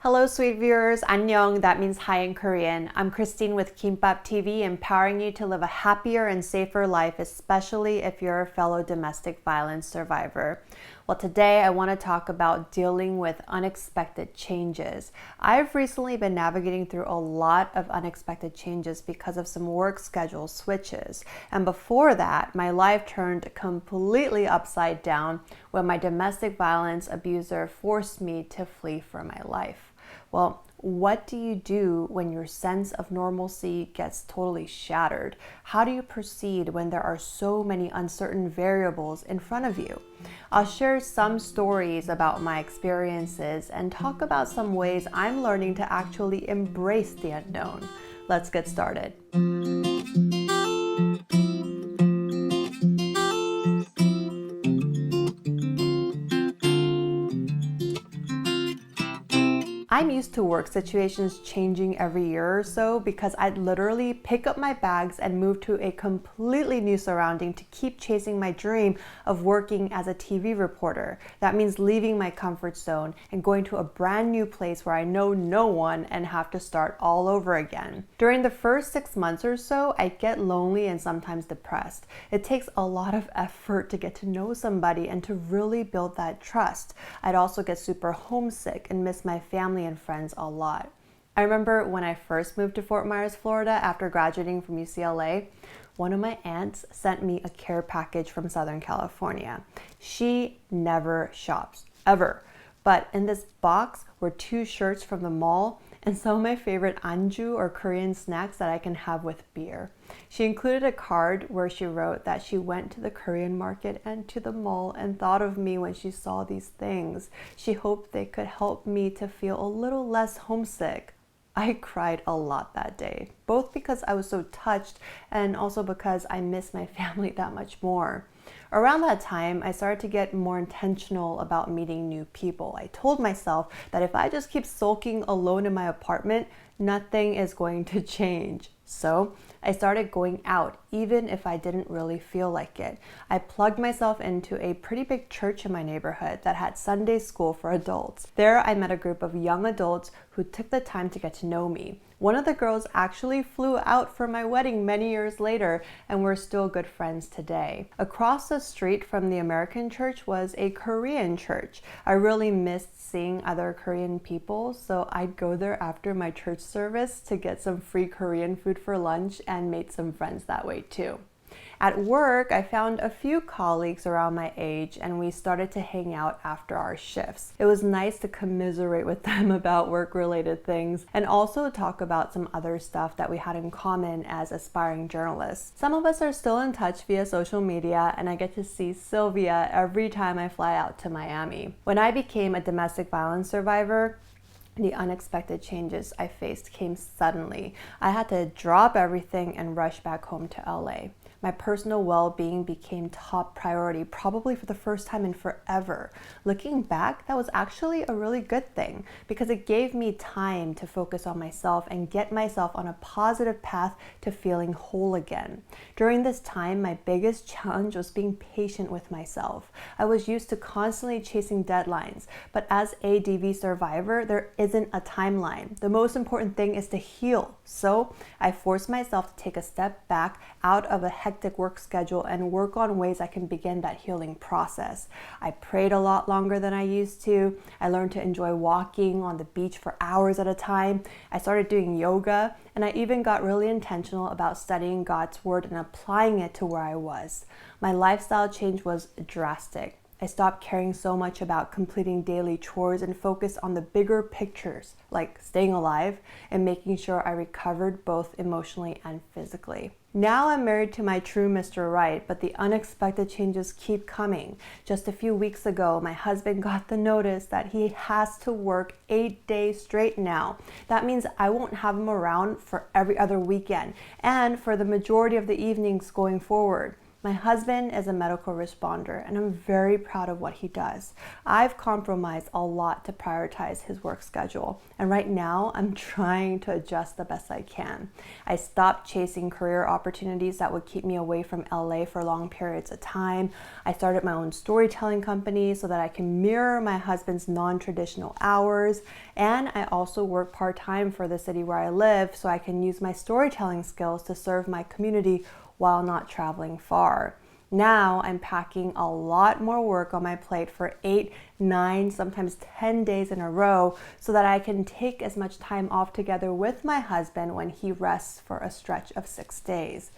Hello, sweet viewers. Annyeong, that means hi in Korean. I'm Christine with Kimbap TV, empowering you to live a happier and safer life, especially if you're a fellow domestic violence survivor. Well, today I want to talk about dealing with unexpected changes. I've recently been navigating through a lot of unexpected changes because of some work schedule switches. And before that, my life turned completely upside down when my domestic violence abuser forced me to flee for my life. Well, what do you do when your sense of normalcy gets totally shattered? How do you proceed when there are so many uncertain variables in front of you? I'll share some stories about my experiences and talk about some ways I'm learning to actually embrace the unknown. Let's get started. I'm used to work situations changing every year or so because I'd literally pick up my bags and move to a completely new surrounding to keep chasing my dream of working as a TV reporter. That means leaving my comfort zone and going to a brand new place where I know no one and have to start all over again. During the first 6 months or so, I get lonely and sometimes depressed. It takes a lot of effort to get to know somebody and to really build that trust. I'd also get super homesick and miss my family and friends a lot. I remember when I first moved to Fort Myers, Florida after graduating from UCLA, one of my aunts sent me a care package from Southern California. She never shops, ever. But in this box were 2 shirts from the mall and some of my favorite anju or Korean snacks that I can have with beer. She included a card where she wrote that she went to the Korean market and to the mall and thought of me when she saw these things. She hoped they could help me to feel a little less homesick. I cried a lot that day, both because I was so touched and also because I miss my family that much more. Around that time, I started to get more intentional about meeting new people. I told myself that if I just keep sulking alone in my apartment, nothing is going to change. So I started going out, even if I didn't really feel like it. I plugged myself into a pretty big church in my neighborhood that had Sunday school for adults. There, I met a group of young adults who took the time to get to know me. One of the girls actually flew out for my wedding many years later, and we're still good friends today. Across the street from the American church was a Korean church. I really missed seeing other Korean people, so I'd go there after my church service to get some free Korean food for lunch and made some friends that way too. At work, I found a few colleagues around my age and we started to hang out after our shifts. It was nice to commiserate with them about work-related things and also talk about some other stuff that we had in common as aspiring journalists. Some of us are still in touch via social media and I get to see Sylvia every time I fly out to Miami. When I became a domestic violence survivor, the unexpected changes I faced came suddenly. I had to drop everything and rush back home to LA. My personal well-being became top priority, probably for the first time in forever. Looking back, that was actually a really good thing because it gave me time to focus on myself and get myself on a positive path to feeling whole again. During this time, my biggest challenge was being patient with myself. I was used to constantly chasing deadlines, but as a DV survivor, there isn't a timeline. The most important thing is to heal. So I forced myself to take a step back out of a hectic work schedule and work on ways I can begin that healing process. I prayed a lot longer than I used to. I learned to enjoy walking on the beach for hours at a time. I started doing yoga, and I even got really intentional about studying God's word and applying it to where I was. My lifestyle change was drastic. I stopped caring so much about completing daily chores and focused on the bigger pictures, like staying alive and making sure I recovered both emotionally and physically. Now I'm married to my true Mr. Right, but the unexpected changes keep coming. Just a few weeks ago, my husband got the notice that he has to work 8 days straight now. That means I won't have him around for every other weekend and for the majority of the evenings going forward. My husband is a medical responder, and I'm very proud of what he does. I've compromised a lot to prioritize his work schedule, and right now I'm trying to adjust the best I can. I stopped chasing career opportunities that would keep me away from LA for long periods of time. I started my own storytelling company so that I can mirror my husband's non-traditional hours, and I also work part-time for the city where I live so I can use my storytelling skills to serve my community while not traveling far. Now I'm packing a lot more work on my plate for 8, 9, sometimes 10 days in a row so that I can take as much time off together with my husband when he rests for a stretch of 6 days.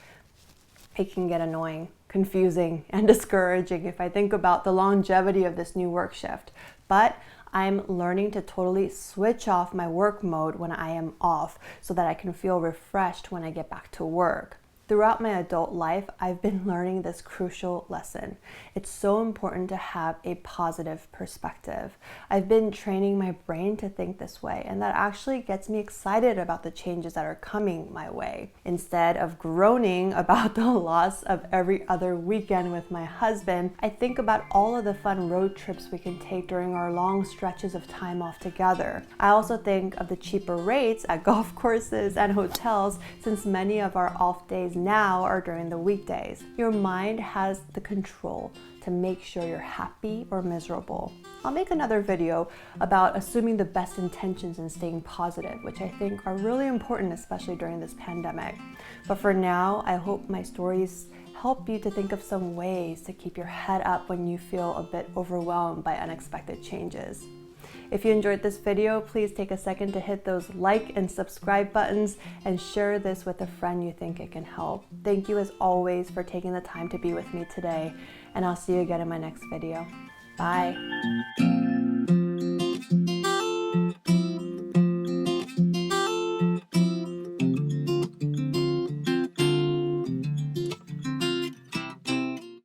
It can get annoying, confusing, and discouraging if I think about the longevity of this new work shift, but I'm learning to totally switch off my work mode when I am off so that I can feel refreshed when I get back to work. Throughout my adult life, I've been learning this crucial lesson. It's so important to have a positive perspective. I've been training my brain to think this way, and that actually gets me excited about the changes that are coming my way. Instead of groaning about the loss of every other weekend with my husband, I think about all of the fun road trips we can take during our long stretches of time off together. I also think of the cheaper rates at golf courses and hotels, since many of our off days now are during the weekdays. Your mind has the control to make sure you're happy or miserable. I'll make another video about assuming the best intentions and staying positive, which I think are really important, especially during this pandemic. But for now, I hope my stories help you to think of some ways to keep your head up when you feel a bit overwhelmed by unexpected changes. If you enjoyed this video, please take a second to hit those like and subscribe buttons and share this with a friend you think it can help. Thank you as always for taking the time to be with me today, and I'll see you again in my next video. Bye.